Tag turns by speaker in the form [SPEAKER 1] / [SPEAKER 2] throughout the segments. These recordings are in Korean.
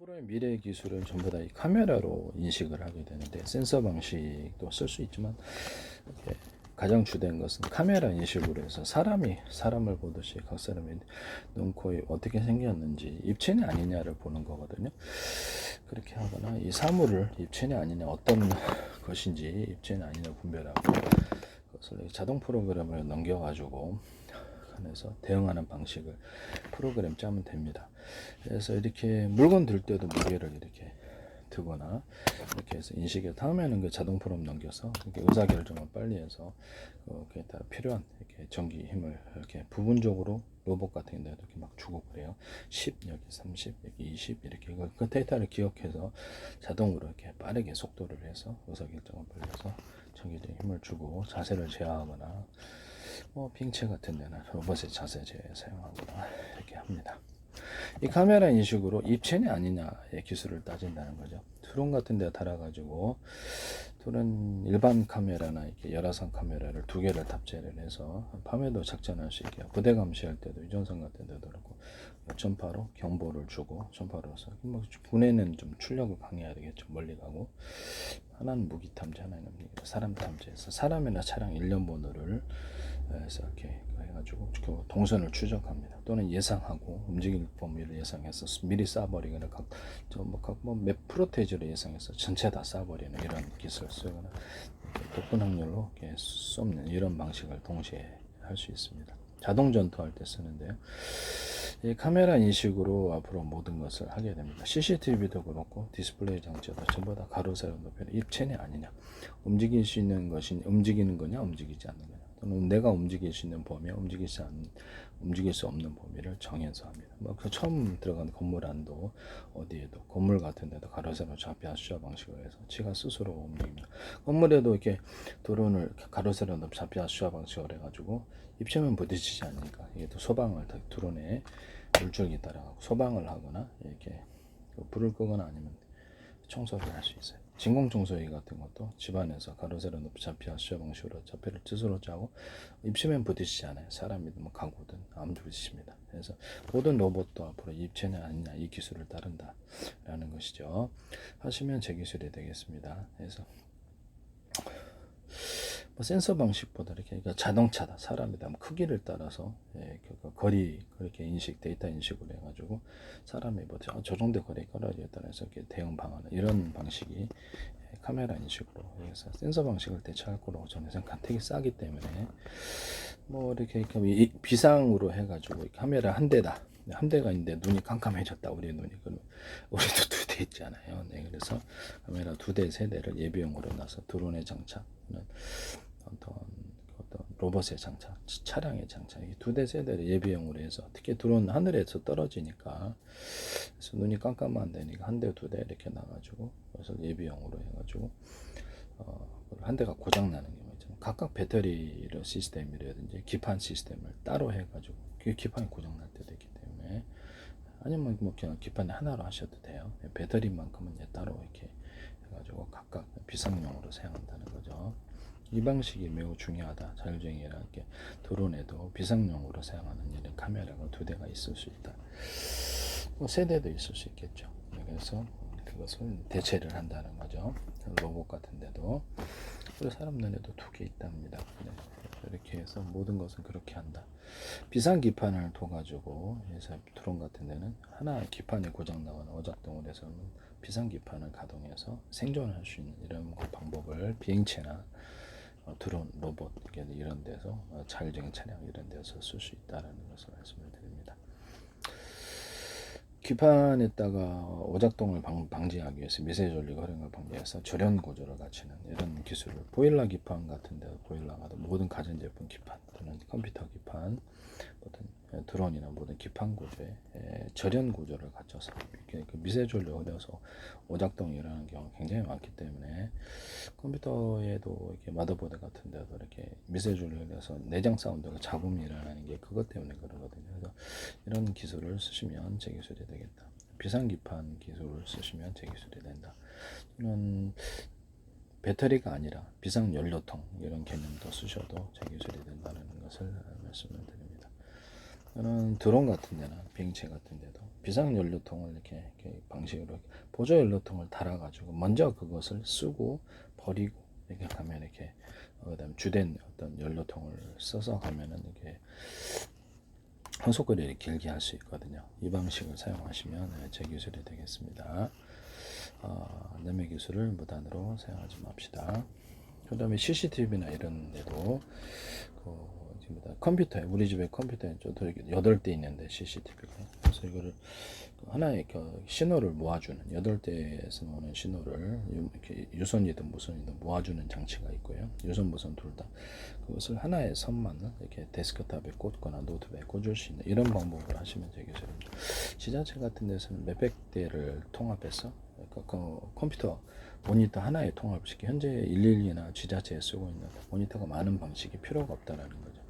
[SPEAKER 1] 앞으로의 미래 기술은 전부 다 이 카메라로 인식을 하게 되는데 센서 방식도 쓸 수 있지만 가장 주된 것은 카메라 인식으로 해서 사람이 사람을 보듯이 각 사람의 눈, 코, 이 어떻게 생겼는지 입체냐 아니냐를 보는 거거든요. 그렇게 하거나 이 사물을 입체냐 아니냐 어떤 것인지 입체냐 아니냐 분별하고 그것을 자동 프로그램을 넘겨가지고 안에서 대응하는 방식을 프로그램 짜면 됩니다. 그래서 이렇게 물건 들 때도 무게를 이렇게 두거나 이렇게 해서 인식에 다음에는 그 자동 프로그램 넘겨서 이렇게 의사 결정을 빨리 해서 그에 따라 필요한 이렇게 전기 힘을 이렇게 부분적으로 로봇 같은 데도 이렇게 막 주고 그래요. 10 여기 30 여기 20 이렇게 그 데이터를 기억해서 자동으로 이렇게 빠르게 속도를 해서 의사 결정을 빨리 해서 전기적인 힘을 주고 자세를 제어하거나 빙체 같은 데는 로봇의 자세 제어에 사용하거나 이렇게 합니다. 이 카메라 인식으로 입체냐 아니냐의 기술을 따진다는 거죠. 드론 같은 데 달아가지고 드론 일반 카메라나 이렇게 열화상 카메라를 두 개를 탑재를 해서 밤에도 작전할 수 있게 부대 감시할 때도 유전선 같은 데도 그렇고 전파로 경보를 주고 전파로서 군에는 좀 출력을 강해야 되겠죠. 멀리 가고 하나는 무기 탐지 하나는 사람 탐지해서 사람이나 차량 일련 번호를 해서 이렇게 해가지고 동선을 추적합니다. 또는 예상하고 움직일 범위를 예상해서 미리 쏴버리거나 몇 프로테이지를 예상해서 전체 다 쏴버리는 이런 기술을 쓰거나 높은 확률로 쏘는 이런 방식을 동시에 할 수 있습니다. 자동 전투할 때 쓰는데요. 이 카메라 인식으로 앞으로 모든 것을 하게 됩니다. CCTV도 그렇고 디스플레이 장치도 전부 다 가로 세로 높이는 입체냐 아니냐, 움직일 수 있는 것이 움직이는 거냐 움직이지 않는 거냐, 또는 내가 움직일 수 있는 범위 움직일 수 없는 범위를 정해서 합니다. 그 처음 들어간 건물 안도 어디에도 건물 같은 데도 가로 세로 좌표 수화 방식을 해서 지가 스스로 움직입니다. 건물에도 이렇게 드론을 가로 세로 좌표 수화 방식을 해가지고 입체면 부딪히지 않으니까 이게 또 소방을 드론에 물줄기 따라가고 소방을 하거나 이렇게 불을 끄거나 아니면 청소를 할 수 있어요. 진공청소기 같은 것도 집안에서 가로 세로 좌표 수화 방식으로 좌표를 스스로 짜고 입체면 부딪히지 않아요. 사람이든 가구든 안 부딪힙니다. 그래서 모든 로봇도 앞으로 입체냐 아니냐 이 기술을 따른다라는 것이죠. 하시면 제 기술이 되겠습니다. 그래서 센서 방식보다 이렇게 그러니까 자동차다 사람이다 크기를 따라서 거리 그렇게 인식 데이터 인식을 해가지고 사람이 저 정도 거리 떨어지에 따라서 이렇게 대응 방안 이런 방식이 카메라 인식으로 해서 센서 방식을 대체할 거라고 저는 생각. 되게 싸기 때문에 이렇게 비상으로 해가지고 카메라 한 대다. 한 대가 있는데 눈이 깜깜해졌다. 우리 눈이 우리도 두 대 있잖아요. 네, 그래서 카메라 두 대, 세 대를 예비용으로 놔서 드론에 장착, 어떤 로봇의 장착, 차량의 장착, 두 대, 세 대를 예비용으로 해서 특히 드론 하늘에서 떨어지니까 그래서 눈이 깜깜한 데니까 한 대, 두 대 이렇게 나가지고 그래서 예비용으로 해가지고 한 대가 고장 나는 경우 있잖아요. 각각 배터리를 시스템이라든지 기판 시스템을 따로 해가지고 그 기판이 고장 날 때도 있기 때문에 아니면 그냥 기판에 하나로 하셔도 돼요. 배터리만큼은 이제 따로 이렇게 해가지고 각각 비상용으로 사용한다는 거죠. 이 방식이 매우 중요하다. 자율주행이라 이렇게 드론에도 비상용으로 사용하는 이런 카메라가 두 대가 있을 수 있다. 세 대도 있을 수 있겠죠. 그래서 그것을 대체를 한다는 거죠. 로봇 같은 데도. 그리고 사람 눈에도 두 개 있답니다. 네. 이렇게 해서 모든 것은 그렇게 한다. 비상 기판을 둬가지고 해서 드론 같은 데는 하나 기판이 고장 나거나 오작동을 해서는 비상 기판을 가동해서 생존할 수 있는 이런 방법을 비행체나 드론, 로봇 이런 데서 자율주행 차량 이런 데서 쓸 수 있다는 것을 말씀을 드립니다. 기판에다가 오작동을 방지하기 위해서 미세전력 활용을 방지해서 절연 구조를 갖추는 이런 기술을 보일러 기판 같은 데 보일러가 모든 가전제품 기판 또는 컴퓨터 기판 어떤 드론이나 모든 기판 구조에 절연 구조를 갖춰서 이렇게 미세전력을 넣어서 오작동이 일어나는 경우가 굉장히 많기 때문에 컴퓨터에도 이렇게 마더보드 같은 데도 이렇게 미세전력을 넣어서 내장 사운드가 잡음이 일어나는 게 그것 때문에 그러거든요. 그래서 이런 기술을 쓰시면 제 기술이 되겠다. 비상기판 기술을 쓰시면 제 기술이 된다. 저는 배터리가 아니라 비상연료통 이런 개념도 쓰셔도 제 기술이 된다는 것을 말씀을 드립니다. 저는 드론 같은 데나 비행체 같은 데도 비상 연료통을 이렇게 방식으로 보조 연료통을 달아가지고 먼저 그것을 쓰고 버리고 이렇게 가면 이렇게 그다음 주된 어떤 연료통을 써서 가면은 이게 항속거리를 길게 할 수 있거든요. 이 방식을 사용하시면 제 기술이 되겠습니다. 내매 기술을 무단으로 사용하지 맙시다. 그 다음에 CCTV나 이런 데도 컴퓨터에 우리 집에 컴퓨터에 저도 8대 있는데 CCTV가 그래서 이거를 하나의 신호를 모아주는 8대에서 나오는 신호를 이렇게 유선이든 무선이든 모아주는 장치가 있고요. 유선 무선 둘 다 그것을 하나의 선만 이렇게 데스크탑에 꽂거나 노트북에 꽂을 수 있는 이런 방법을 하시면 되겠습니다. 지자체 같은 데서는 몇백 대를 통합해서 컴퓨터 모니터 하나에 통합시키 현재 112나 지자체에 쓰고 있는 모니터가 많은 방식이 필요가 없다라는 거죠.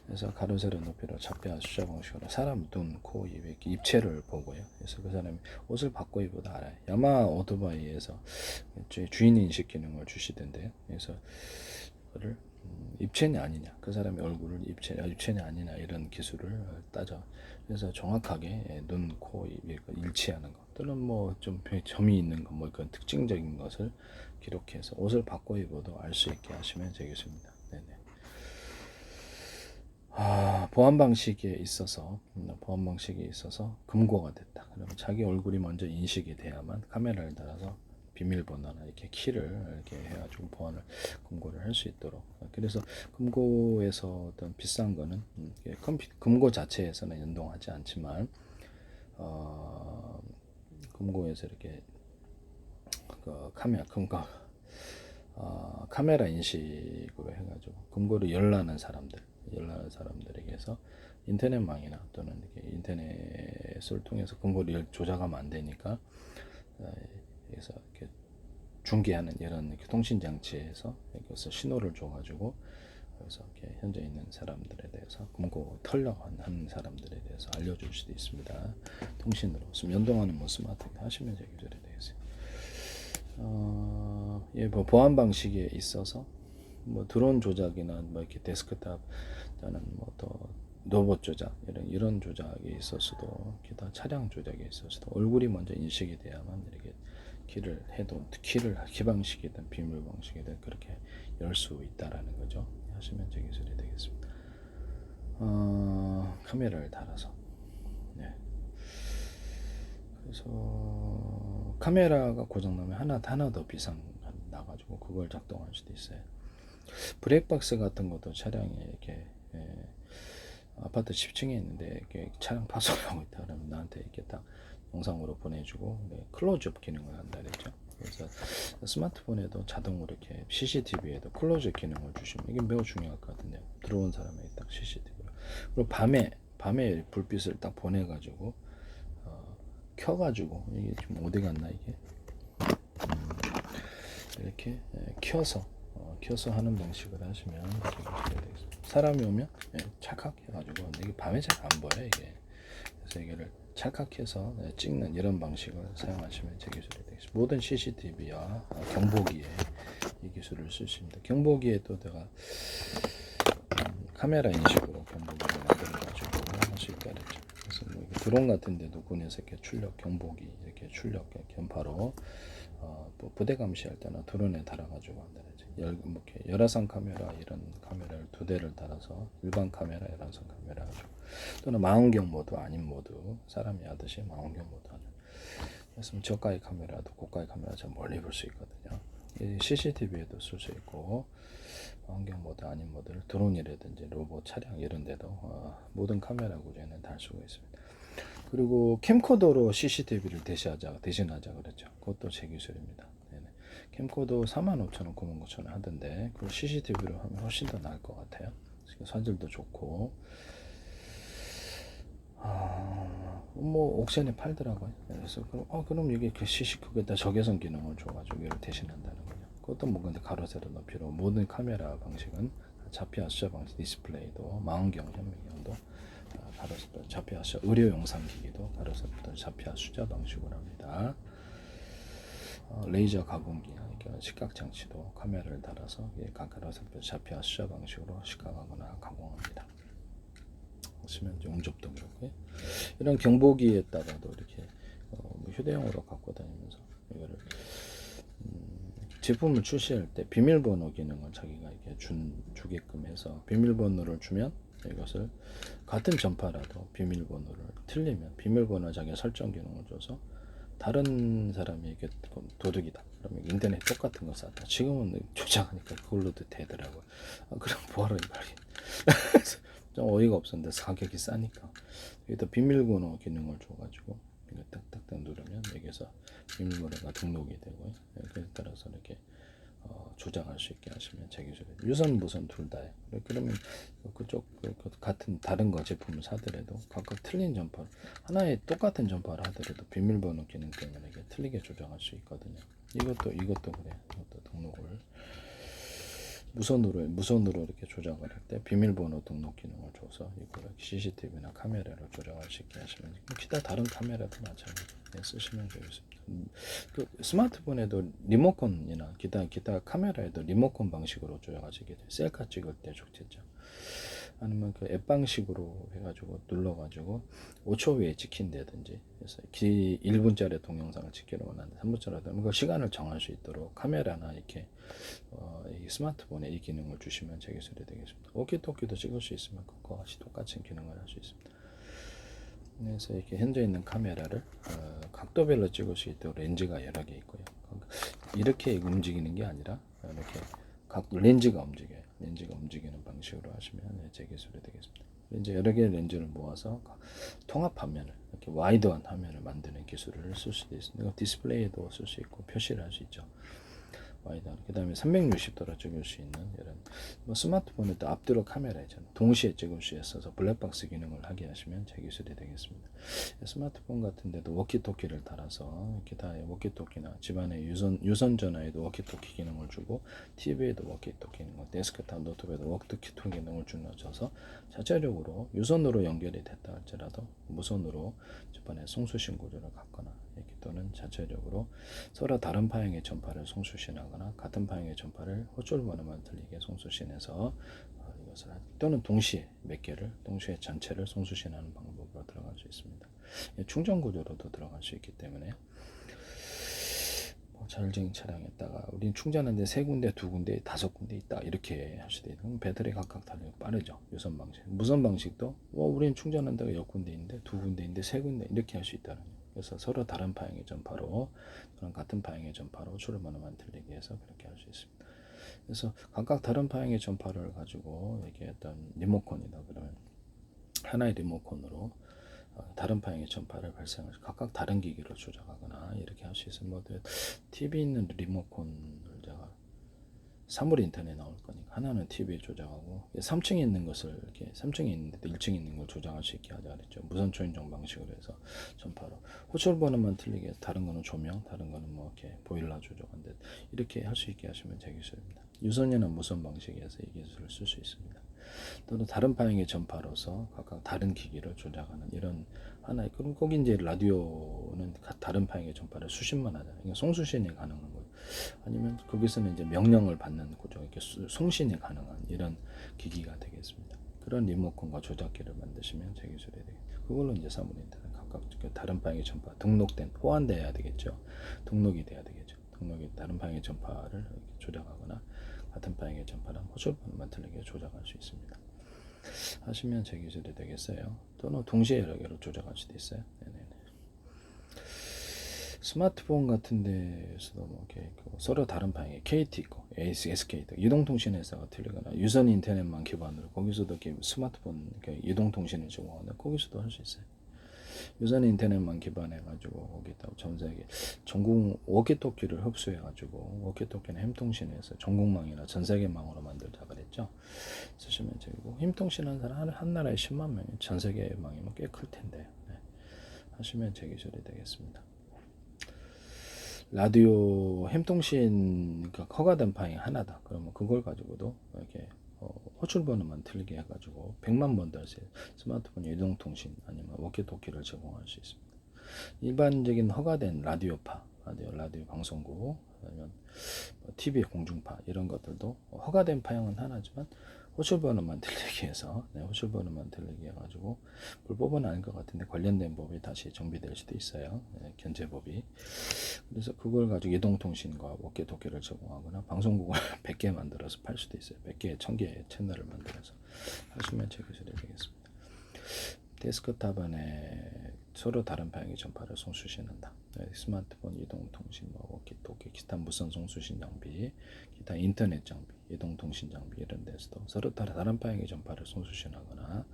[SPEAKER 1] 그래서 가로 세로 높이로 좌표 숫자 방식으로 사람 눈, 코, 입 이렇게 입체를 보고요. 그래서 그 사람이 옷을 바꿔 입어도 알아요. 야마 오토바이에서 주인 인식 기능을 주시던데요. 그래서 그거를 입체냐 아니냐, 그 사람의 얼굴을 입체냐 아니냐 이런 기술을 따져. 그래서 정확하게 눈, 코, 입 일치하는 것 또는 뭐 좀 점이 있는 것, 뭐 그런 특징적인 것을 기록해서 옷을 바꿔 입어도 알 수 있게 하시면 되겠습니다. 네네. 보안 방식에 있어서 금고가 됐다. 그러면 자기 얼굴이 먼저 인식이 돼야만 카메라를 달아서 비밀번호나 이렇게 키를 이렇게 해가지고 보안을 금고를 할 수 있도록. 그래서 금고에서 어떤 비싼 거는 금고 자체에서는 연동하지 않지만 금고에서 이렇게 카메라 인식으로 해가지고 금고를 열라는 사람들에게서 인터넷망이나 또는 이렇게 인터넷을 통해서 금고를 조작하면 안 되니까 여기서 이렇게 중계하는 이런 통신 장치에서 여기서 신호를 줘가지고 그래서 이렇게 현재 있는 사람들에 대해서 금고 털려고 하는 사람들에 대해서 알려줄 수도 있습니다. 통신으로 연동하는 뭐 스마트하게 하시면 제기절이 되겠어요. 뭐 보안 방식에 있어서 뭐 드론 조작이나 뭐 이렇게 데스크탑 또는 뭐 또 로봇 조작 이런 조작에 있어서도 기타 차량 조작에 있어서도 얼굴이 먼저 인식이 돼야만 이렇게 키를 해도 키 방식이든 비밀 방식이든 그렇게 열 수 있다라는 거죠. 하시면 제 기술이 되겠습니다. 카메라를 달아서 네. 그래서 카메라가 고장나면 하나 더 비상 나가지고 그걸 작동할 수도 있어요. 브레이크박스 같은 것도 차량에 이렇게 아파트 10층에 있는데 이렇게 차량 파손하고 있다 그러면 나한테 이렇게 딱 영상으로 보내주고 클로즈업 기능을 한다 그랬죠. 그래서 스마트폰에도 자동으로 이렇게 CCTV에도 클로즈업 기능을 주시면 이게 매우 중요할 것 같은데요. 들어온 사람에게 딱 CCTV로. 그리고 밤에 불빛을 딱 보내가지고 켜가지고 이게 지금 어디 갔나 이게 이렇게 켜서 하는 방식을 하시면 되겠습니다. 사람이 오면 찰칵 해가지고 이게 밤에 잘 안 보여 이게. 그래서 이거를 찰칵해서 찍는 이런 방식을 사용하시면 제 기술이 되겠습니다. 모든 CCTV와 경보기에 이 기술을 쓸 수 있습니다. 경보기에도 내가 카메라 인식으로 경보기를 만들어가지고 할 수 있다 그랬죠. 그래서 뭐 드론 같은 데도 군에서 이렇게 출력 경보기 이렇게 출력 견파로 뭐 부대 감시할 때나 드론에 달아가지고 한다 그랬죠. 이렇게 열화상 카메라 이런 카메라를 2대를 달아서 일반 카메라 열화상 카메라 가지고 또는 망원경 모드 아닌 모드 사람이 하듯이 망원경 모드 하는 그래서 저가의 카메라도 고가의 카메라 좀 멀리 볼 수 있거든요. CCTV에도 쓸 수 있고 망원경 모드 아닌 모드를 드론이라든지 로봇 차량 이런 데도 모든 카메라 구조에는 달 수가 있습니다. 그리고 캠코더로 CCTV를 대신하자 그랬죠. 그것도 제 기술입니다. 네네. 캠코더 45,000원, 99,000원 하던데 그걸 CCTV로 하면 훨씬 더 나을 것 같아요. 사질도 좋고 뭐 옥션에 팔더라고요. 그래서 그럼 이게 그게다 적외선 기능을 줘가지고 이걸 대신한다는 거죠. 그것도 뭐 근데 가로 세로 높이로 모든 카메라 방식은 좌표 숫자 방식 디스플레이도 망원경 현미경도 가로 세로 좌표 숫자 의료 영상기기도 가로 세로 좌표 숫자 방식으로 합니다. 레이저 가공기 시각 장치도 카메라를 달아서 가로 세로 좌표 숫자 방식으로 시각하거나 가공합니다. 하시면 이제 용접도 그렇고요. 이런 경보기에다가도 이렇게 뭐 휴대용으로 갖고 다니면서 이거를 제품을 출시할 때 비밀번호 기능을 자기가 이렇게 주게끔 해서 비밀번호를 주면 이것을 같은 전파라도 비밀번호를 틀리면 비밀번호 자기가 설정 기능을 줘서 다른 사람이 이게 도둑이다 그러면 인터넷 똑같은 거 쌌다. 지금은 조작하니까 그걸로도 되더라고요. 그럼 뭐하러 이 말이 좀 어이가 없었는데 가격이 싸니까 여기다 비밀번호 기능을 줘가지고 이거 딱딱딱 누르면 여기서 비밀번호가 등록이 되고요. 그에 따라서 이렇게 조작할 수 있게 하시면 제 기술에 유선 무선 둘 다요. 그러면 그쪽 같은 다른 거 제품을 사더라도 각각 틀린 전파 하나의 똑같은 전파를 하더라도 비밀번호 기능 때문에 이게 틀리게 조작할 수 있거든요. 이것도 그래. 이것도 등록을 무선으로 이렇게 조작을 할 때 비밀번호 등록 기능을 줘서 이거를 CCTV나 카메라로 조작할 수 있게 하시면 기타 다른 카메라도 마찬가지로 쓰시면 되겠습니다. 그 스마트폰에도 리모컨이나 기타 카메라에도 리모컨 방식으로 조작할 수 있게 돼요. 셀카 찍을 때 좋겠죠. 아니면 그 앱 방식으로 해가지고 눌러가지고 5초 후에 찍힌다든지 그래서 1분짜리 동영상을 찍기로 원하는데 3분짜리 그 시간을 정할 수 있도록 카메라나 이렇게 이 스마트폰에 이 기능을 주시면 제 기술이 되겠습니다. 워키토키도 찍을 수 있으면 그것과 같이 똑같은 기능을 할 수 있습니다. 그래서 이렇게 현재 있는 카메라를 각도별로 찍을 수 있도록 렌즈가 여러 개 있고요. 이렇게 움직이는 게 아니라 이렇게 각 렌즈가 움직여요. 렌즈가 움직이는 방식으로 하시면 제 기술이 되겠습니다. 이제 여러 개의 렌즈를 모아서 통합 화면을 이렇게 와이드한 화면을 만드는 기술을 쓸 수도 있습니다. 디스플레이도 쓸 수 있고 표시를 할 수 있죠. 와이드한. 그 다음에 360도로 찍을 수 있는 이런 뭐 스마트폰에도 앞뒤로 카메라 있잖아요. 동시에 찍을 수 있어서 블랙박스 기능을 하게 하시면 제 기술이 되겠습니다. 스마트폰 같은 데도 워키토키를 달아서 기타의 워키토키나 집안의 유선 전화에도 워키토키 기능을 주고 TV에도 워키토키 기능을 데스크탑 노트북에도 워키토키 기능을 주어서 자체적으로 유선으로 연결이 됐다 할지라도 무선으로 집안에 송수신 구조를 갖거나 또는 자체적으로 서로 다른 파형의 전파를 송수신하거나 같은 파형의 전파를 호출번호만 들리게 송수신해서 이것을 또는 동시에 몇 개를 동시에 전체를 송수신하는 방법으로 들어갈 수 있습니다. 충전 구조로도 들어갈 수 있기 때문에 자율주행 차량에다가 우리는 충전하는데 3군데, 2군데, 5군데 있다 이렇게 할 수도 있는 배터리 각각 달리고 빠르죠. 유선 방식, 무선 방식도 우리는 충전하는 데가 10군데 있는데 2군데 있는데 3군데 이렇게 할 수 있다는 거예요. 그래서 서로 다른 파형의 전파로 또는 같은 파형의 전파로 호출번호만 들리게 해서 그렇게 할 수 있습니다. 그래서 각각 다른 파형의 전파를 가지고 이렇게 어떤 리모컨이다 그러면 하나의 리모컨으로 다른 파형의 전파를 발생을 각각 다른 기기로 조작하거나 이렇게 할 수 있어요. 뭐 TV 있는 리모컨을 제가 사물 인터넷 나올 거니까 하나는 TV에 조작하고 3층에 있는 것을 이렇게 3층에 있는데 1층에 있는 걸 조작할 수 있게 하자 그랬죠. 무선 초인종 방식으로 해서 전파로 호출번호만 틀리게 다른 거는 조명, 다른 거는 뭐 이렇게 보일러 조작한데 이렇게 할 수 있게 하시면 제 기술입니다. 유선이나 무선 방식에서 이 기술을 쓸 수 있습니다. 또는 다른 파형의 전파로서 각각 다른 기기를 조작하는 이런 하나의 그럼 꼭 이제 라디오는 다른 파형의 전파를 수신만 하잖아요. 그러니까 송수신이 가능한 거예요. 아니면 거기서는 이제 명령을 받는 구조, 이렇게 송신이 가능한 이런 기기가 되겠습니다. 그런 리모컨과 조작기를 만드시면 제 기술이 되겠죠. 그걸로 이제 사물 인터넷 각각 다른 파형의 전파 등록된 호환돼야 되겠죠. 등록이 돼야 되겠죠. 등록이 다른 파형의 전파를 이렇게 조작하거나 같은 파형의 전파랑 호출번호만 틀리게 조작할 수 있습니다. 하시면 제 기술이 되겠어요. 또는 동시에 여러 개로 조작할 수도 있어요. 네네네. 스마트폰 같은 데에서도 뭐 이렇게 서로 다른 방향의 KT 있고 SK 있고 이동통신회사가 틀리거나 유선 인터넷만 기반으로 거기서도 이렇게 스마트폰 이렇게 이동통신을 제공하는 거기서도 할 수 있어요. 유선 인터넷만 기반해 가지고 거기다 전 세계 전국 워키토키를 흡수해 가지고 워키토키는 햄통신에서 전국망이나 전 세계망으로 만들자 그랬죠. 쓰시면 되고 힘통신하는 사람 한 나라에 10만 명이 전 세계 망이면 꽤 클 텐데 하시면 제 기술이 되겠습니다. 라디오 햄통신 허가된 파일 하나다. 그러면 그걸 가지고도 이렇게 호출번호만 틀리게 해가지고 100만 번 달새 스마트폰 이동통신 아니면 워키토키를 제공할 수 있습니다. 일반적인 허가된 라디오파, 라디오 방송국 아니면 TV 공중파 이런 것들도 허가된 파형은 하나지만 호출번호 만들기 위해서, 호출번호 만들기 해가지고 불법은 아닌 것 같은데 관련된 법이 다시 정비될 수도 있어요. 견제법이. 그래서 그걸 가지고 이동통신과 워키토키를 제공하거나 방송국을 100개 만들어서 팔 수도 있어요. 100개, 1000개 채널을 만들어서 하시면 제 기술이 되겠습니다. 데스크탑 안에 서로 다른 방향의 전파를 송수신한다. 스마트폰, 이동통신, 워키토키, 기타 무선 송수신 장비, 기타 인터넷 장비, 이동통신 장비 이런 데서도 서로 다른 방향의 전파를 송수신하거나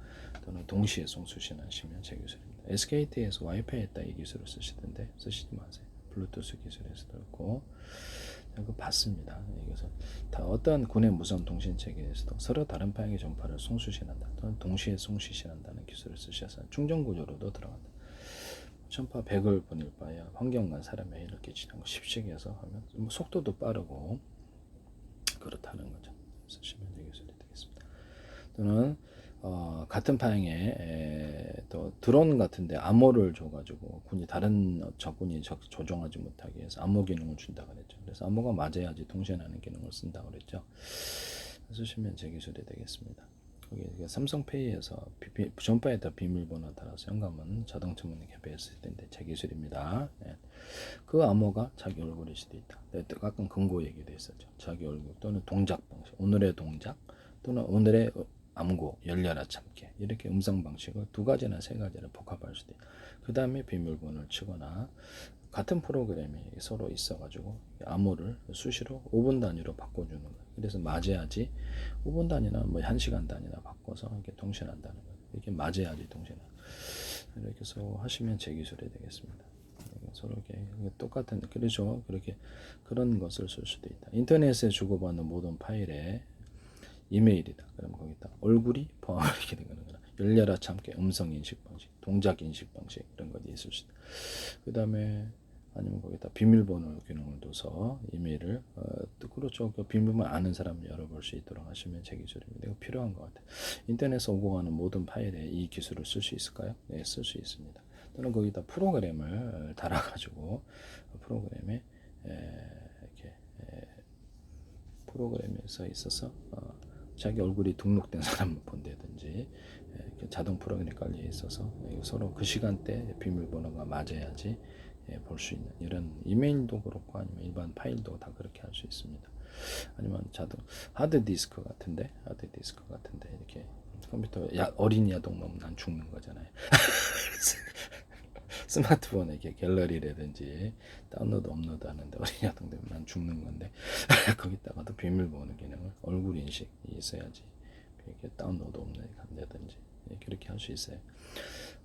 [SPEAKER 1] 또는 동시에 송수신하시면 제 기술입니다. SKT에서 와이파이에다 이 기술을 쓰시던데 쓰시지 마세요. 블루투스 기술에서도 있고 그거 봤습니다. 그래서 다 어떤 군의 무선 통신 체계에서도 서로 다른 방향의 전파를 송수신한다 또는 동시에 송수신한다는 기술을 쓰셔서 충전 구조로도 들어간다. 전파 100을 보낼 바야 환경과 사람의 이렇게 지나고 쉽게 하면 속도도 빠르고 그렇다는 거죠. 쓰시면 이 기술이 되겠습니다. 또는 같은 방향에 또 드론 같은데 암호를 줘가지고 군이 다른 적군이 조종하지 못하게 해서 암호 기능을 준다 그랬죠. 그래서 암호가 맞아야지 통신하는 기능을 쓴다 그랬죠. 쓰시면 제 기술이 되겠습니다. 거기 삼성페이에서 전파에다 비밀번호 따라서 현금은 자동차 문의 개폐했을 텐데 제 기술입니다. 그 암호가 자기 얼굴일 수도 있다. 가끔 근거 얘기도 있었죠. 자기 얼굴 또는 동작 방식, 오늘의 동작 또는 오늘의 암고, 열려라 참깨 이렇게 음성 방식을 2가지나 3가지를 복합할 수도 있다. 그 다음에 비밀번호를 치거나 같은 프로그램이 서로 있어가지고 암호를 수시로 5분 단위로 바꿔주는 거예요. 그래서 맞아야지 5분 단위나 뭐 1시간 단위나 바꿔서 이렇게 통신한다는 거예요. 이렇게 맞아야지 통신한다. 이렇게 해서 하시면 제 기술이 되겠습니다. 서로 이렇게 똑같은 그렇죠. 그렇게 그런 것을 쓸 수도 있다. 인터넷에 주고받는 모든 파일에 이메일이다. 그럼 거기다 얼굴이 포함하게 되는 거나 열려라 참깨 음성 인식 방식, 동작 인식 방식 이런 것이 있을 수 있다. 그 다음에 아니면 거기다 비밀번호 기능을 둬서 이메일을 또 그렇죠. 그 비밀번호 아는 사람 열어볼 수 있도록 하시면 제 기술입니다. 이거 필요한 것 같아요. 인터넷에서 오고 가는 모든 파일에 이 기술을 쓸 수 있을까요? 네, 쓸 수 있습니다. 또는 거기다 프로그램을 달아가지고 프로그램에 이렇게 프로그램에서 있어서 자기 얼굴이 등록된 사람을 본다든지 자동 프로그램이 깔려 있어서 서로 그 시간대 비밀번호가 맞아야지 볼 수 있는 이런 이메일도 그렇고 아니면 일반 파일도 다 그렇게 할 수 있습니다. 아니면 자동 하드디스크 같은데 이렇게 컴퓨터 어린 야동 넣으면 난 죽는 거잖아요. 스마트폰에 이렇게 갤러리라든지 다운로드 업로드 하는데 어린 야동 되면 난 죽는 건데 거기다가도 비밀번호 기능을 얼굴 인식이 있어야지 이렇게 다운로드 업로드 한다든지 그렇게 할 수 있어요.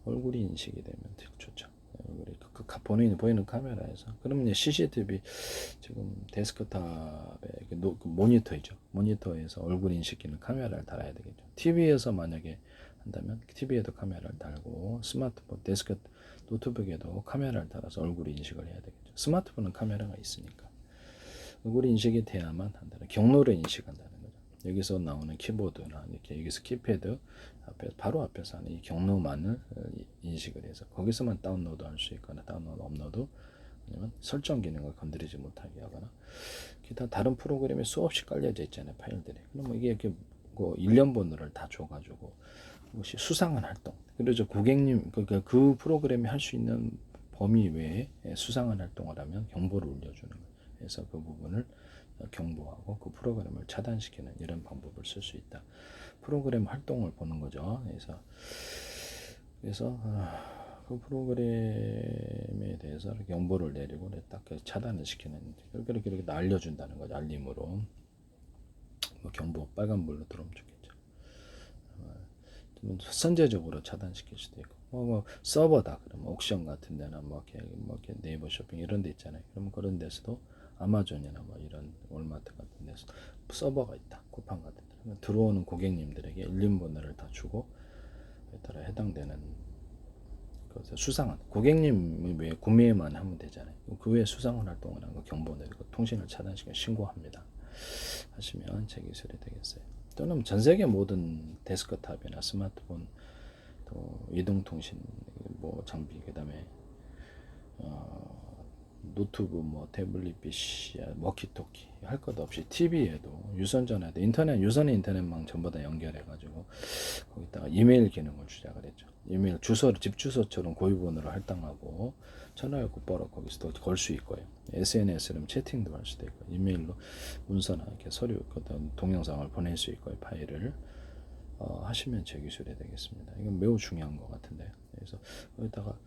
[SPEAKER 1] 얼굴이 인식이 되면 되게 좋죠. 얼굴이 보이는 카메라에서 그러면 CCTV 지금 데스크탑에 모니터이죠. 모니터에서 얼굴 인식 기능 카메라를 달아야 되겠죠. TV에서 만약에 한다면 TV에도 카메라를 달고 스마트폰 노트북에도 카메라를 달아서 얼굴 인식을 해야 되겠죠. 스마트폰은 카메라가 있으니까 얼굴 인식이 돼야만 한다는 경로를 인식한다는 거죠. 여기서 나오는 키보드나 이렇게 여기서 키패드 바로 앞에서 하는 이 경로만을 인식을 해서 거기서만 다운로드 할 수 있거나 다운로드 업로드 아니면 설정 기능을 건드리지 못하게 하거나 기타 다른 프로그램에 수없이 깔려져 있잖아요. 파일들이. 그러면 이게 이렇게 일련 번호를 다 줘가지고 수상한 활동. 그래서 고객님 그 프로그램이 할 수 있는 범위 외에 수상한 활동을 하면 경보를 울려주는 거예요. 그래서 그 부분을 경보하고 그 프로그램을 차단시키는 이런 방법을 쓸 수 있다. 프로그램 활동을 보는 거죠. 그래서 그 프로그램에 대해서 경보를 내리고 딱 차단을 시키는 그렇게 알려준다는 거죠. 알림으로 경보 빨간불로 들어오면 좋겠죠. 선제적으로 차단시킬 수도 있고 서버다 그러면 옥션 같은 데나 이렇게 네이버 쇼핑 이런 데 있잖아요. 그러면 그런 데서도 아마존이나 이런 월마트 같은 데서 서버가 있다. 쿠팡 같은 데 그러면 들어오는 고객님들에게 일련번호를 다 주고 따라 해당되는 수상한 고객님이 왜 구매만 하면 되잖아요. 그 외에 수상한 활동을 한 거 경보 내리고 통신을 차단시켜 신고합니다. 하시면 제 기술이 되겠어요. 또는 전 세계 모든 데스크탑이나 스마트폰 또 이동통신 장비 그다음에 노트북, 뭐 태블릿 PC, 워키토키 할 것 없이 TV에도 유선전화에도 인터넷 유선 인터넷망 전부 다 연결해가지고 거기다가 이메일 기능을 주자 그랬죠. 이메일 주소를 집 주소처럼 고유번호로 할당하고 전화를 곧바로 거기서 걸 수 있고요. SNS로 채팅도 할 수도 있고 이메일로 문서나 이렇게 서류 어떤 동영상을 보낼 수 있고요. 파일을 하시면 제 기술이 되겠습니다. 이건 매우 중요한 것 같은데 그래서 거기다가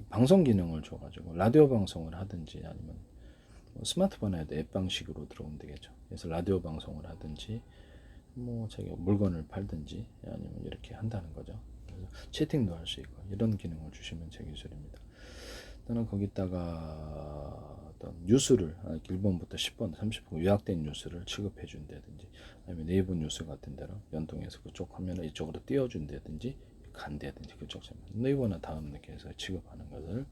[SPEAKER 1] 방송 기능을 줘가지고 라디오 방송을 하든지 아니면 스마트폰에도 앱 방식으로 들어오면 되겠죠. 그래서 라디오 방송을 하든지 뭐 자기가 물건을 팔든지 아니면 이렇게 한다는 거죠. 그래서 채팅도 할 수 있고 이런 기능을 주시면 제 기술입니다. 또는 거기다가 어떤 뉴스를 1번부터 10번, 30번 요약된 뉴스를 취급해 준다든지 아니면 네이버 뉴스 같은 데로 연동해서 그쪽 화면을 이쪽으로 띄워준다든지 간다든지 그쪽 네이버나 다음 이렇게 해서 취급하는 것을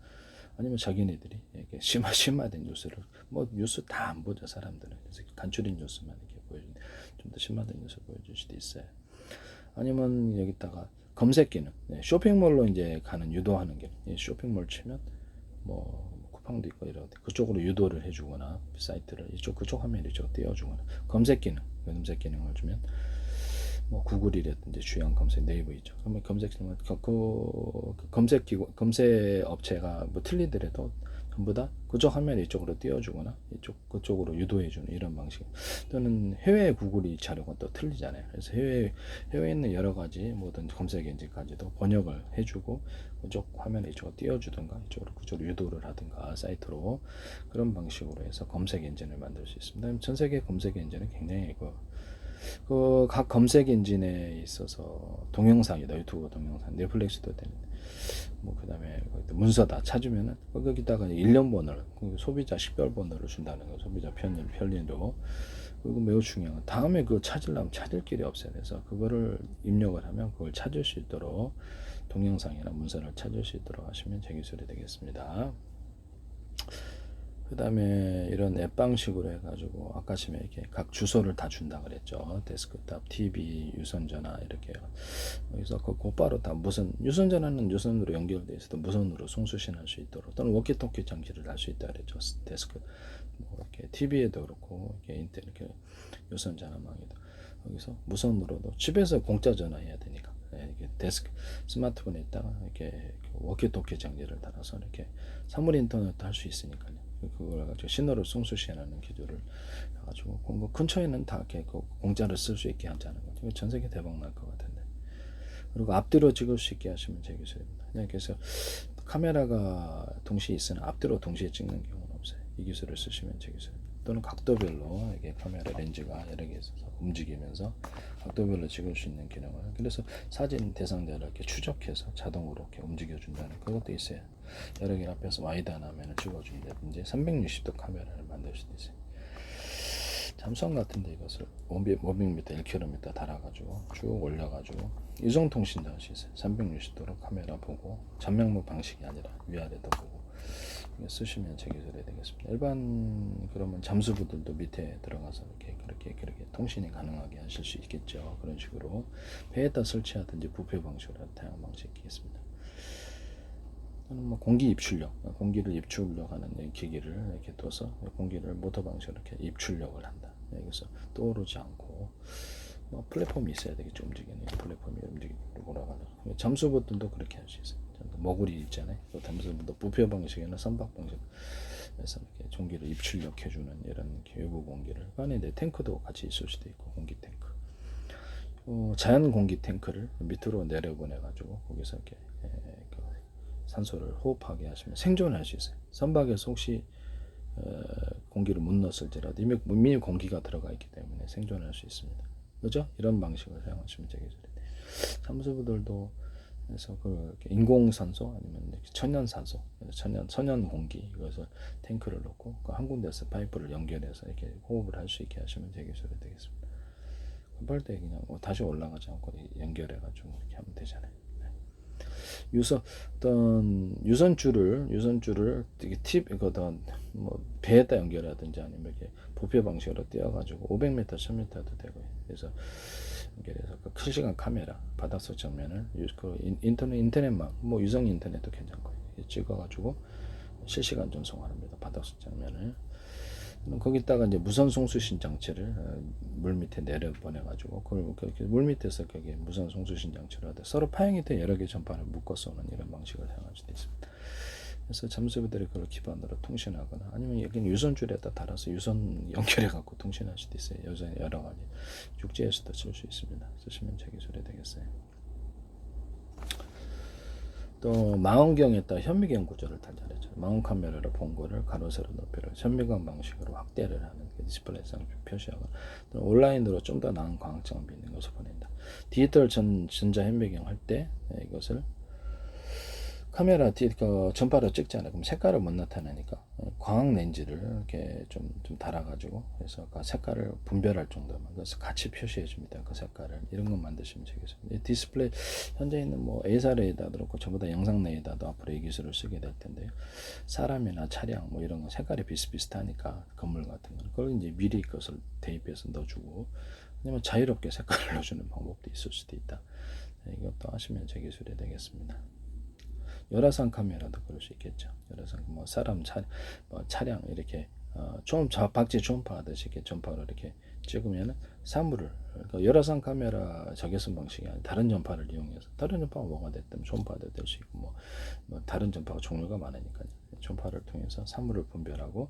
[SPEAKER 1] 아니면 자기네들이 이렇게 심화된 뉴스를 뭐 뉴스 다 안 보죠 사람들은. 그래서 간추린 뉴스만 이렇게 보여준 좀 더 심화된 뉴스 보여줄 수도 있어요. 아니면 여기다가 검색 기능, 쇼핑몰로 이제 가는 유도하는 기능. 쇼핑몰 치면 뭐 쿠팡도 있고 이런 그쪽으로 유도를 해주거나 사이트를 그쪽 화면에 이쪽 띄워주거나 검색 기능을 주면 뭐 구글이라든지 주요 검색 네이버 있죠. 그러면 검색하면 검색 업체가 뭐 틀리더라도 전부 다 그쪽 화면에 이쪽으로 띄워주거나 그쪽으로 유도해주는 이런 방식. 또는 해외 구글이 자료가 또 틀리잖아요. 그래서 해외에 있는 여러 가지 모든 검색 엔진까지도 번역을 해주고 그쪽 화면에 이쪽으로 띄워주든가 그쪽으로 유도를 하든가 사이트로 그런 방식으로 해서 검색 엔진을 만들 수 있습니다. 전 세계 검색 엔진은 굉장히 각 검색 엔진에 있어서 동영상이다 유튜브 동영상 넷플릭스도 되는데 뭐 그다음에 문서 다 찾으면은 거기다가 1년 번호를 소비자 식별 번호를 준다는 거 소비자 편리로 그리고 매우 중요한 건 다음에 그거 찾으려면 찾을 길이 없어요. 그래서 그거를 입력을 하면 그걸 찾을 수 있도록 동영상이나 문서를 찾을 수 있도록 하시면 제 기술이 되겠습니다. 그 다음에 이런 앱 방식으로 해가지고 아까 전에 이렇게 각 주소를 다 준다 그랬죠. 데스크탑, TV, 유선전화 이렇게 여기서 곧바로 다 무선 유선전화는 유선으로 연결돼 있어도 무선으로 송수신할 수 있도록 또는 워키토키 장치를 할 수 있다 그랬죠. 데스크 뭐 이렇게 TV에도 그렇고 이렇게 유선전화망에도 여기서 무선으로도 집에서 공짜 전화해야 되니까 이렇게 데스크 스마트폰에 있다가 이렇게 워키토키 장치를 달아서 이렇게 사물 인터넷도 할 수 있으니까요. 그걸 가지고 신호를 송수시하는 기술을 해가지고 뭐 근처에는 다 이렇게 공짜로 쓸 수 있게 하자는 거죠. 전 세계 대박 날 것 같은데. 그리고 앞뒤로 찍을 수 있게 하시면 제 기술입니다. 그래서 카메라가 동시에 있으나 앞뒤로 동시에 찍는 경우는 없어요. 이 기술을 쓰시면 제 기술입니다. 또는 각도별로 이게 카메라 렌즈가 여러 개 있어서 움직이면서 각도별로 찍을 수 있는 기능을 그래서 사진 대상자를 이렇게 추적해서 자동으로 이렇게 움직여준다는 그것도 있어요. 여러 개 앞에서 와이드한 화면을 찍어준다든지 360도 카메라를 만들 수도 있어요. 잠수함 같은데 이것을 500m, 1km 달아가지고 쭉 올려가지고 유성통신도 할 수 있어요. 360도로 카메라 보고 전면무 방식이 아니라 위아래도 보고 쓰시면 제 기술이 되겠습니다. 일반 그러면 잠수부들도 밑에 들어가서 그렇게 통신이 가능하게 하실 수 있겠죠. 그런 식으로 배에다 설치하든지 부페 방식으로 다양한 방식이 있습니다. 또는 뭐 공기 입출력, 공기를 입출력하는 기기를 이렇게 둬서 공기를 모터 방식으로 이렇게 입출력을 한다. 여기서 떠오르지 않고 뭐 플랫폼이 있어야 되겠죠. 움직이는 플랫폼이 움직이고 돌아가는. 잠수부들도 그렇게 할 수 있어요. 머구리 있잖아요. 잠수부도 부페 방식이나 선박 방식에서 이렇게 전기를 입출력해주는 이런 외부 공기를 안에 탱크도 같이 있을 수도 있고 공기 탱크. 자연 공기 탱크를 밑으로 내려보내가지고 거기서 이렇게 산소를 호흡하게 하시면 생존할 수 있어요. 선박에서 혹시 공기를 못 넣었을지라도 이미 공기가 들어가 있기 때문에 생존할 수 있습니다. 그죠? 이런 방식을 사용하시면 되겠습니다. 잠수부들도 그래서 인공산소 아니면 천연산소, 천연 공기 이것을 탱크를 넣고 한 군데서 파이프를 연결해서 이렇게 호흡을 할 수 있게 하시면 되겠습니다. 급할 때 그냥 다시 올라가지 않고 연결해가지고 이렇게 하면 되잖아요. 유선줄을 뭐 배에다 연결하든지 아니면 이렇게 부페 방식으로 띄워가지고 500m, 1000m도 되고요. 그래서 연결해서 실시간 카메라 바닷속 장면을 인터넷망 뭐 유성 인터넷도 괜찮고요. 찍어가지고 실시간 전송을 합니다. 바닥 장면을. 거기다가 이제 무선 송수신 장치를 물 밑에 내려 보내가지고 그걸 물 밑에서 거기 무선 송수신 장치를 하되 서로 파형이 된 여러 개 전파를 묶어 쏘는 이런 방식을 사용할 수도 있습니다. 그래서 잠수부들이 그걸 기반으로 통신하거나 아니면 여기는 유선줄에다 달아서 유선 연결해 갖고 통신할 수도 있어요. 여러 가지 육지에서도 쓸 수 있습니다. 쓰시면 제 기술이 되겠어요. 또 망원경에다 현미경 구조를 달달했죠. 망원 카메라로 본 거를 가로 세로 높이로 현미경 방식으로 확대를 하는 디스플레이상 표시하고 온라인으로 좀 더 나은 광학점을 있는 것을 보낸다. 디지털 전자 현미경 할 때 이것을 카메라 전파로 찍잖아요. 그럼 색깔을 못 나타내니까 광학 렌즈를 이렇게 좀 달아가지고 그래서 그 색깔을 분별할 정도만 그래서 같이 표시해 줍니다. 그 색깔을 이런 거 만드시면 되겠습니다. 디스플레이 현재 있는 뭐 A사 레이더도 그렇고 전부 다 영상 레이더도 앞으로 이 기술을 쓰게 될 텐데요. 사람이나 차량 뭐 이런 거 색깔이 비슷비슷하니까 건물 같은 거 그걸 이제 미리 그것을 대입해서 넣어주고 아니면 자유롭게 색깔을 넣어주는 방법도 있을 수도 있다. 이것도 하시면 제 기술이 되겠습니다. 열화상 카메라도 그럴 수 있겠죠. 열화상 뭐 사람 차량 이렇게 박쥐 초음파 하듯이 이렇게 전파로 이렇게 찍으면은 사물을 그러니까 열화상 카메라 적외선 방식이 아니라 다른 전파를 이용해서 다른 전파가 뭐가 됐든 초음파도 될 수 있고 뭐 다른 전파가 종류가 많으니까요. 초음파를 통해서 사물을 분별하고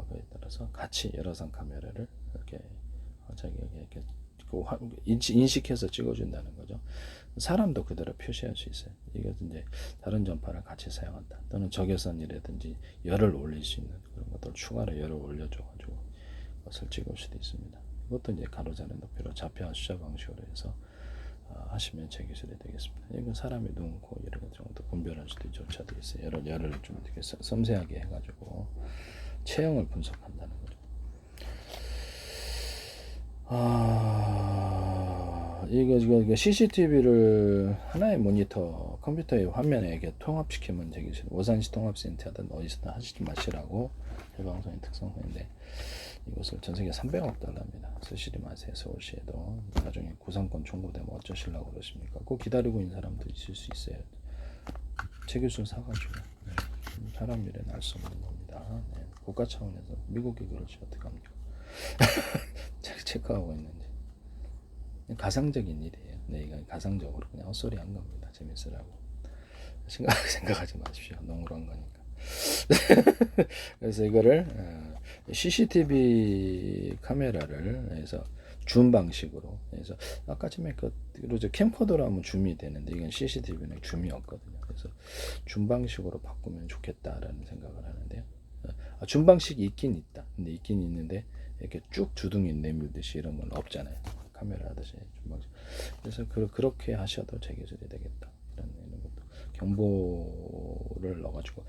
[SPEAKER 1] 그에 따라서 같이 열화상 카메라를 이렇게 자기에게 이렇게 인식해서 찍어준다는 거죠. 사람도 그대로 표시할 수 있어요. 이것은 이제 다른 전파를 같이 사용한다. 또는 적외선이라든지 열을 올릴 수 있는 그런 것들 추가로 열을 올려줘가지고 그것을 찍을 수도 있습니다. 이것도 이제 가로자는 높이로 좌표와 숫자 방식으로 해서 하시면 제 기술이 되겠습니다. 이건 사람의 눈, 코 이런 것 정도 분별할 수도 조차도 있어요. 열을 좀 되게 섬세하게 해가지고 체형을 분석한다는 거죠. 이거 CCTV를 하나의 모니터 컴퓨터의 화면에 이렇게 통합시키면 되기 싫어요. 오산시 통합센터든 어디서든 하시지 마시라고 해방송의 특성인데 이것을 전세계 300억 달러입니다. 쓰시지 마세요. 서울시에도 나중에 구상권 청구되면 어쩌시려고 그러십니까? 꼭 기다리고 있는 사람도 있을 수 있어요. 제 기술 사가지고 사람 일은 알 수 없는 겁니다. 네. 국가 차원에서 미국이 그러지 어떡합니까? 체크하고 있는지 가상적인 일이에요. 네, 이건 가상적으로 그냥 헛소리 한 겁니다. 재밌으라고 생각하지 마십시오. 농으로 한 거니까. 그래서 이거를 CCTV 카메라를 해서 줌 방식으로 해서 아까 전에 그저 캠코더로 하면 줌이 되는데 이건 CCTV는 줌이 없거든요. 그래서 줌 방식으로 바꾸면 좋겠다라는 생각을 하는데요. 줌 방식이 있긴 있다. 근데 있긴 있는데 이렇게 쭉 주둥이 내밀듯이 이런 건 없잖아요. 카메라 하듯이 줌 방식. 그래서 그렇게 하셔도 제 기술이 되겠다. 이런 것도 경보를 넣어가지고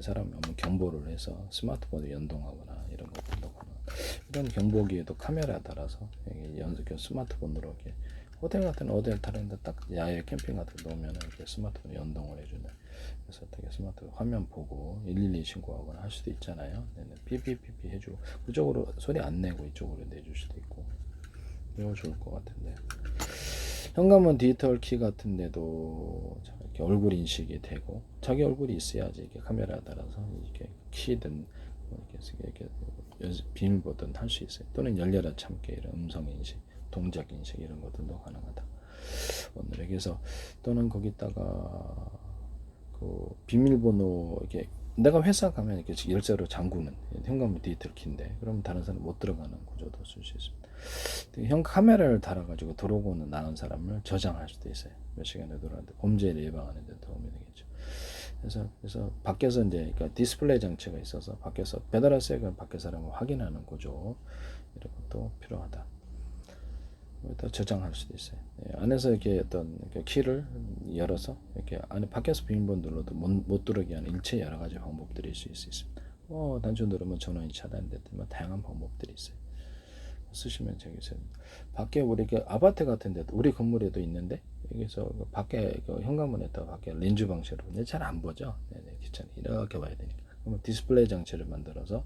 [SPEAKER 1] 사람이 한번 경보를 해서 스마트폰에 연동하거나 이런 것도 넣거나 이런 경보기에도 카메라 달아서 스마트폰으로 이렇게 호텔 같은 호텔 타는데 딱 야외 캠핑 같은 데 놓으면 이렇게 스마트폰 연동을 해주는 그래서 되게 스마트폰 화면 보고 112 신고하거나 할 수도 있잖아요. 피피피피 해주고 그쪽으로 소리 안 내고 이쪽으로 내줄 수도 있고 이거 좋을 것 같은데 현관문 디지털 키 같은 데도 이렇게 얼굴 인식이 되고 자기 얼굴이 있어야지 이렇게 카메라에 따라서 이렇게 키든 이렇게 비밀번호든 할 수 있어요. 또는 열려라 참게 이런 음성 인식, 동작 인식 이런 것들도 가능하다. 오늘 여기서 또는 거기다가 그 비밀번호 이렇게 내가 회사 가면 이렇게 열쇠로 잠그는 현관문 디지털 키인데 그러면 다른 사람 못 들어가는 구조도 쓸 수 있습니다. 형 카메라를 달아가지고 들어오고는 나온 사람을 저장할 수도 있어요. 몇 시간에 들어왔는데 범죄를 예방하는 데 도움이 되겠죠. 그래서 밖에서 이제 그러니까 디스플레이 장치가 있어서 밖에서 배달 왔어요. 밖에 사람을 확인하는 구조 이런 것도 필요하다. 또 저장할 수도 있어요. 안에서 이렇게 어떤 키를 열어서 이렇게 안에 밖에서 비밀번호 눌러도 못 들어오게 하는 일체 여러 가지 방법들이 있을 수 있습니다. 단추 누르면 전원이 차단되든 다양한 방법들이 있어요. 쓰시면 되겠어요. 밖에 우리 아파트 같은 데도 우리 건물에도 있는데 여기서 밖에 현관문에다 밖에 렌즈 방식으로 잘 안 보죠. 귀찮아 이렇게 봐야 되니까. 그러면 디스플레이 장치를 만들어서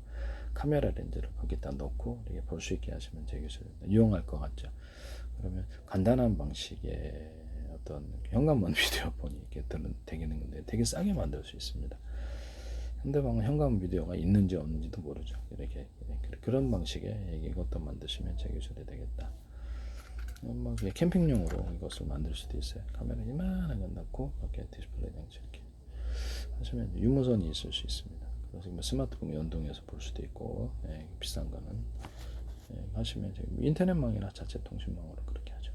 [SPEAKER 1] 카메라 렌즈를 거기다 넣고 이렇게 볼 수 있게 하시면 되겠습니다. 유용할 것 같죠. 그러면 간단한 방식의 어떤 현관문 비디오 폰이 이렇게 되는 건데 되게 싸게 만들 수 있습니다. 상대방은 현관 비디오가 있는지 없는지도 모르죠. 이렇게 그런 방식의 이것도 만드시면 제 기술이 되겠다. 뭐 캠핑용으로 이것을 만들 수도 있어요. 카메라 이만한 건 넣고 이렇게 디스플레이 장치 이렇게 하시면 유무선이 있을 수 있습니다. 그래서 뭐 스마트폰 연동해서 볼 수도 있고, 비싼 거는 하시면 인터넷망이나 자체 통신망으로 그렇게 하죠.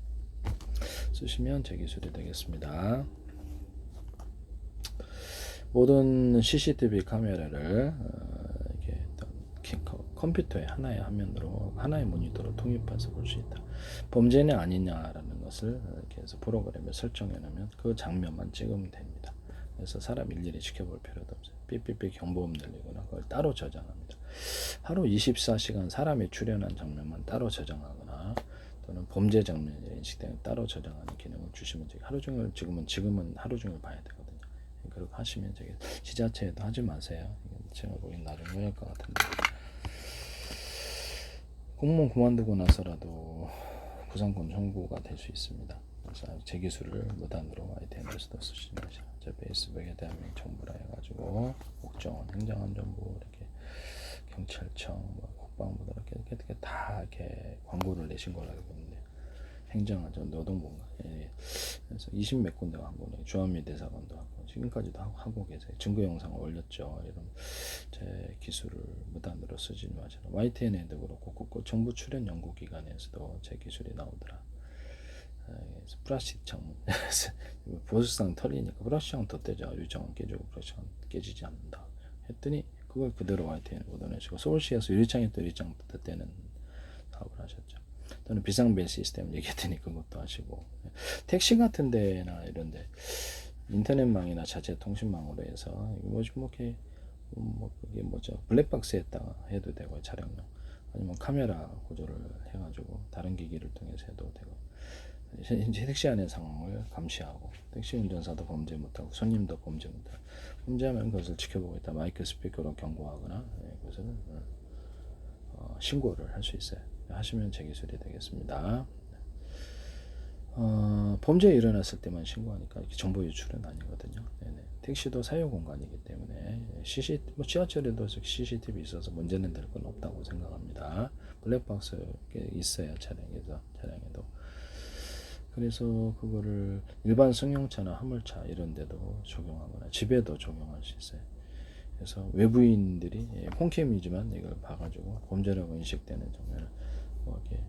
[SPEAKER 1] 쓰시면 제 기술이 되겠습니다. 모든 CCTV 카메라를 이렇게 컴퓨터의 하나의 화면으로 하나의 모니터로 통합해서 볼 수 있다. 범죄냐 아니냐라는 것을 이렇게 해서 프로그램에 설정해 놓으면 그 장면만 찍으면 됩니다. 그래서 사람 일일이 지켜볼 필요도 없어요. 삐삐삐 경보음 들리거나 그걸 따로 저장합니다. 하루 24시간 사람이 출연한 장면만 따로 저장하거나 또는 범죄 장면이 인식되는 따로 저장하는 기능을 주시면 되고, 하루 종일 지금은 하루 종일 봐야 되거든요. 그렇게 하시면 되게 지자체에도 하지 마세요. 제가 보기엔 나중에 해야 할 것 같은데. 공무원 그만두고 나서라도 구상권 청구가 될 수 있습니다. 그래서 제 기술을 무단으로 ITN에서도 쓰시지 마세요. 제 페이스북에 대한민국 정부라 해가지고 국정원, 행정안전부, 이렇게 경찰청, 국방부 이렇게 다 이렇게 광고를 내신 걸로 알고 있는데, 행정안전, 노동부인가, 그래서 20몇 군데가 한 거네. 주한미 대사관도 하고 지금까지도 하고 계세요. 증거 영상을 올렸죠. 이런 제 기술을 무단으로 쓰지 마시라. YTN에도 그렇고 정부 출연 연구기관에서도 제 기술이 나오더라. 그래서 플라스틱 창문 보수상 털리니까 플라스틱 창문 덧대자 유리창은 깨지고 플라스틱 창문 깨지지 않는다 했더니 그걸 그대로 YTN에 묻어내시고, 서울시에서 유리창에 또 유리창 덧대는 사업을 하셨죠. 또는 비상벨 시스템 얘기했더니 그것도 하시고, 택시 같은 데나 이런 데 인터넷망이나 자체 통신망으로 해서 뭐 이렇게 그게 뭐죠, 블랙박스에다가 해도 되고 촬영용, 아니면 카메라 구조를 해가지고 다른 기기를 통해서 해도 되고, 현재 택시 안의 상황을 감시하고 택시 운전사도 범죄 못하고 손님도 범죄 못하고, 범죄하면 그것을 지켜보고 있다 마이크 스피커로 경고하거나 그것을 신고를 할 수 있어요. 하시면 제 기술이 되겠습니다. 범죄 일어났을 때만 신고하니까 정보 유출은 아니거든요. 네네. 택시도 사유 공간이기 때문에 지하철에도 CCTV 있어서 문제는 될 건 없다고 생각합니다. 블랙박스 있어야 차량에도. 그래서 그거를 일반 승용차나 화물차 이런 데도 적용하거나 집에도 적용할 수 있어요. 그래서 외부인들이 홈캠이지만 이걸 봐가지고 범죄라고 인식되는 장면을 이렇게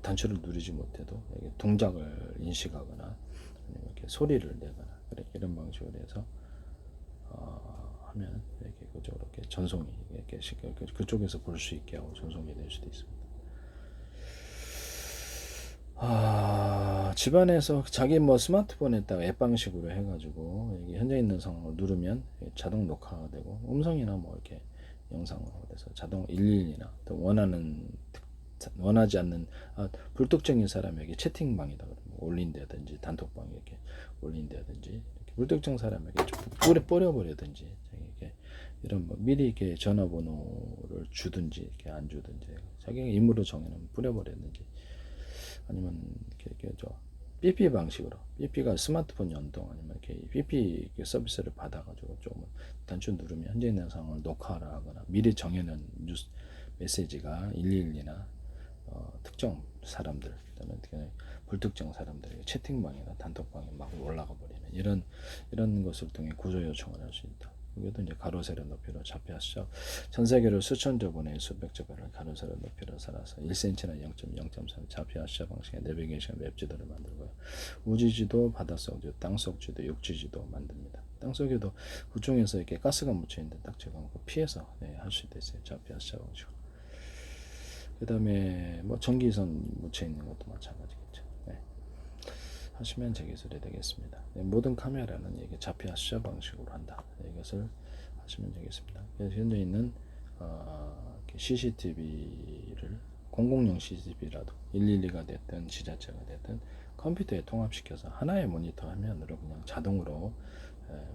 [SPEAKER 1] 단추를 누르지 못해도 이렇게 동작을 인식하거나 아니면 이렇게 소리를 내거나 이런 방식으로 해서 하면 이렇게 그쪽으로 이렇게 전송이 이렇게 그쪽에서 볼 수 있게 하고 전송이 될 수도 있습니다. 집안에서 자기 스마트폰에다가 앱 방식으로 해가지고 이게 현재 있는 상황을 누르면 자동 녹화가 되고, 음성이나 이렇게 영상으로 해서 자동 112나 또 원하지 않는 불특정인 사람에게 채팅방이다 올린다든지 단톡방 이렇게 올린다든지, 이렇게 불특정 사람에게 뿌려버리든지, 이렇게 이런 미리 이렇게 전화번호를 주든지 이렇게 안 주든지, 자기가 임무로 정해놓으면 뿌려버리든지, 아니면 이렇게 삐삐 방식으로, 삐삐가 스마트폰 연동 아니면 이렇게 삐삐 서비스를 받아가지고 좀 단추 누르면 현재 있는 상황을 녹화를 하거나 미리 정해놓은 뉴스 메시지가 112나 특정 사람들 또는 불특정 사람들에게 채팅방이나 단톡방에 막 올라가 버리는 이런 것을 통해 구조 요청을 할 수 있다. 그것도 이제 가로 세로 높이로 잡혀서 전 세계로 수천조 번의 수백조 번을 가로 세로 높이로 살아서 1cm나 0.0.3 잡혀서 방식의 내비게이션 웹지도를 만들고요. 우주지도, 바닷속 지도, 땅속 지도, 육지지도 만듭니다. 땅속에도 구청에서 이렇게 가스가 묻혀 있는데 딱 제가 피해서 할 수 있어요. 잡혀서 방식으로. 그 다음에 전기선 묻혀 있는 것도 마찬가지겠죠. 하시면 제 기술이 되겠습니다. 모든 카메라는 이게 자폐 수자 방식으로 한다. 이것을 하시면 되겠습니다. 그래서 현재 있는 CCTV를 공공용 CCTV라도 112가 됐든 지자체가 됐든 컴퓨터에 통합시켜서 하나의 모니터 화면으로 그냥 자동으로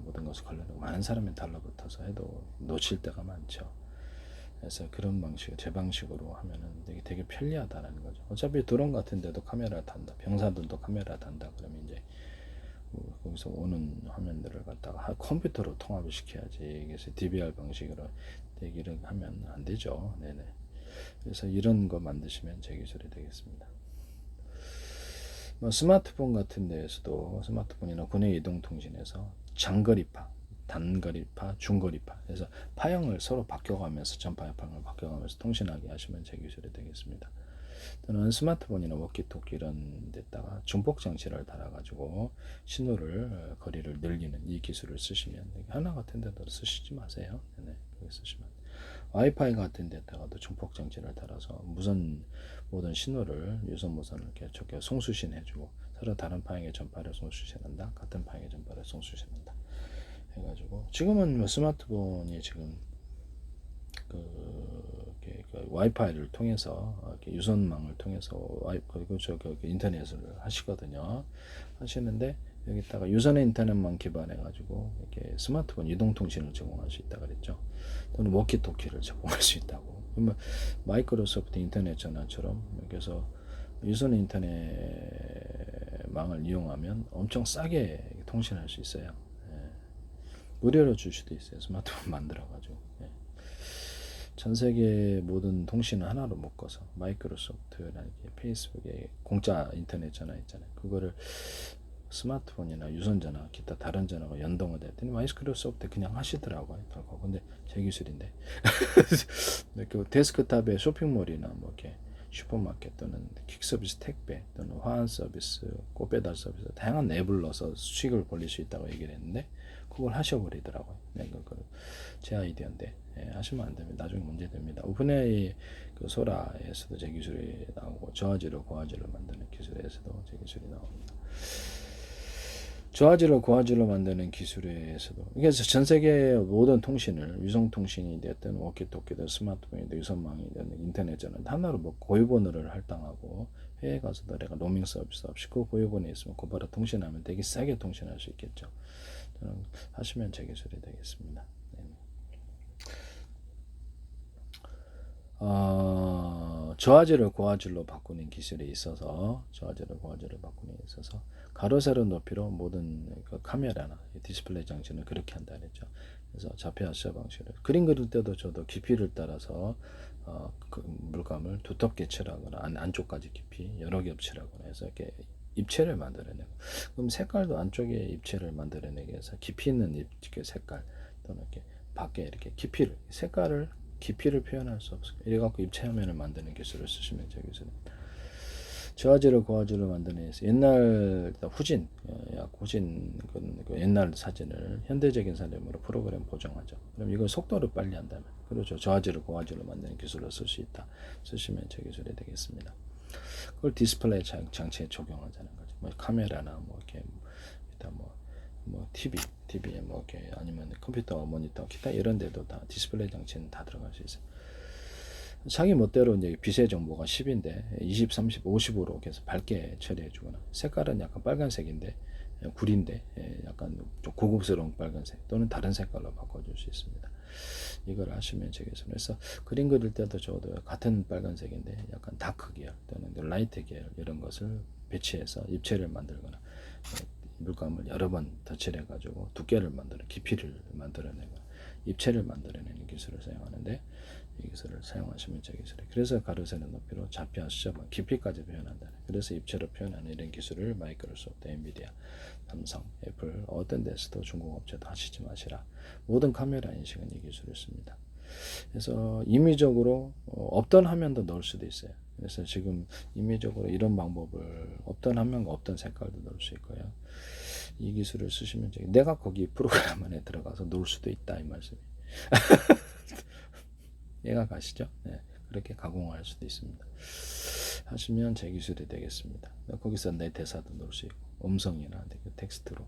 [SPEAKER 1] 모든 것을 걸러내고, 많은 사람이 달라붙어서 해도 놓칠 때가 많죠. 그래서 그런 방식, 제 방식으로 하면은 되게 편리하다는 거죠. 어차피 드론 같은 데도 카메라 단다, 병사들도 카메라 단다, 그러면 이제 거기서 오는 화면들을 갖다가 컴퓨터로 통합을 시켜야지. 그래서 DVR 방식으로 대기를 하면 안 되죠. 네네. 그래서 이런 거 만드시면 제 기술이 되겠습니다. 뭐 스마트폰 같은 데에서도 스마트폰이나 국내 이동통신에서 장거리파, 단거리파, 중거리파 해서 파형을 서로 바뀌어가면서 전파 파형을 바뀌어가면서 통신하게 하시면 제 기술이 되겠습니다. 또는 스마트폰이나 워키토키 이런 데다가 중폭 장치를 달아가지고 신호를 거리를 늘리는 이 기술을 쓰시면 하나 같은 데도 쓰시지 마세요. 네, 그렇게 쓰시면 와이파이 같은 데다가도 중폭 장치를 달아서 무선 모든 신호를 유선 무선을 이렇게 송수신 해주고 서로 다른 파형의 전파를 송수신한다, 같은 파형의 전파를 송수신한다 해가지고 지금은 뭐 스마트폰이 지금 그 와이파이를 통해서 이렇게 유선망을 통해서 그리고 인터넷을 하시거든요. 하시는데 여기다가 유선의 인터넷망 기반해 가지고 이렇게 스마트폰 이동통신을 제공할 수 있다 그랬죠. 또는 워키토키를 제공할 수 있다고. 그러면 마이크로소프트 인터넷 전화처럼 여기서 유선 인터넷망을 이용하면 엄청 싸게 통신할 수 있어요. 예. 무료로 줄 수도 있어요. 스마트폰 만들어 가지고. 예. 전 세계 모든 통신을 하나로 묶어서 마이크로소프트나 페이스북에 공짜 인터넷 전화 있잖아요. 그거를 스마트폰이나 유선전화, 기타 다른 전화가 연동을 했더니 마이크로소프트 그냥 하시더라고요. 근데 제 기술인데 그 데스크탑에 쇼핑몰이나 뭐 이렇게 슈퍼마켓 또는 퀵 서비스 택배 또는 화환 서비스, 꽃배달 서비스 다양한 앱을 넣어서 수익을 벌릴 수 있다고 얘기를 했는데 그걸 하셔버리더라고요. 네, 제 아이디어인데 하시면 안 됩니다. 나중에 문제 됩니다. 오픈AI 그 소라에서도 제 기술이 나오고 저하지로 고화질로 만드는 기술에서도 제 기술이 나옵니다. 저하질로 고화질로 만드는 기술에서도 그래서 전 세계 모든 통신을 위성통신이 됐든 워키토키든 스마트폰이든 유선망이든 인터넷 전화 하나로 뭐 고유번호를 할당하고 해외 가서도 내가 로밍 서비스 없이 그 고유번호에 있으면 곧바로 통신하면 되게 싸게 통신할 수 있겠죠. 저는 하시면 제 기술이 되겠습니다. 네. 저하질을 고화질로 바꾸는 기술이 있어서 가로 세로 높이로 모든 그 카메라나 디스플레이 장치는 그렇게 한다 그랬죠. 그래서 좌표 합체 방식을 그림 그릴 때도 저도 깊이를 따라서 그 물감을 두텁게 칠하거나 안쪽까지 깊이 여러 겹 칠하거나 해서 이렇게 입체를 만들어내고 그럼 색깔도 안쪽에 입체를 만들어내기 위해서 깊이 있는 색깔 또는 이렇게 밖에 이렇게 깊이를 표현할 수 없어요. 이래갖고 입체 화면을 만드는 기술을 쓰시면 제 기술입니다. 저하질을 고화질로 만드는 옛날 후진 그 옛날 사진을 현대적인 사진으로 프로그램 보정하죠. 그럼 이걸 속도를 빨리 한다면 그렇죠. 저하질을 고화질로 만드는 기술을 쓸 수 있다. 쓰시면 제 기술이 되겠습니다. 그걸 디스플레이 장치에 적용하자는 거죠. 뭐 카메라나 뭐 이렇게 일단 뭐 TV에 뭐 이렇게 아니면 컴퓨터 모니터 기타 이런 데도 다 디스플레이 장치는 다 들어갈 수 있어요. 자기 멋대로 이제 빛의 정보가 10인데 20, 30, 50으로 계속 밝게 처리해 주거나 색깔은 약간 빨간색인데 구린데 약간 좀 고급스러운 빨간색 또는 다른 색깔로 바꿔줄 수 있습니다. 이걸 하시면 되겠습니다. 그래서 그림 그릴 때도 저도 같은 빨간색인데 약간 다크 계열 또는 라이트 계열 이런 것을 배치해서 입체를 만들거나 물감을 여러 번 덧칠해 가지고 두께를 만들어 깊이를 만들어내고 입체를 만들어내는 기술을 사용하는데 이 기술을 사용하시면 제 기술이 그래서 가로 세는 높이로 좌표 수첩은 깊이까지 표현한다. 그래서 입체로 표현하는 이런 기술을 마이크로소프트, 엔비디아, 삼성, 애플 어떤 데서도 중국 업체도 하시지 마시라. 모든 카메라 인식은 이 기술을 씁니다. 그래서 임의적으로 없던 화면도 넣을 수도 있어요. 그래서 지금 임의적으로 이런 방법을 없던 화면과 없던 색깔도 넣을 수 있고요. 이 기술을 쓰시면 내가 거기 프로그램 안에 들어가서 놓을 수도 있다 이 말씀이. 이해가 가시죠? 네, 그렇게 가공할 수도 있습니다. 하시면 제 기술이 되겠습니다. 거기서 내 대사도 넣을 수 있고 음성이나 텍스트로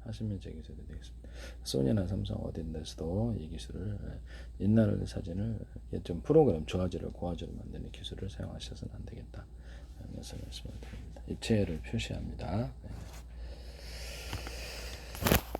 [SPEAKER 1] 하시면 제 기술이 되겠습니다. 소니나 삼성 어딘 데서도 이 기술을 옛날 사진을 좀 프로그램 저하질을 고화질을 만드는 기술을 사용하셔서는 안 되겠다. 그래서 말씀을 드립니다. 입체를 표시합니다. 네.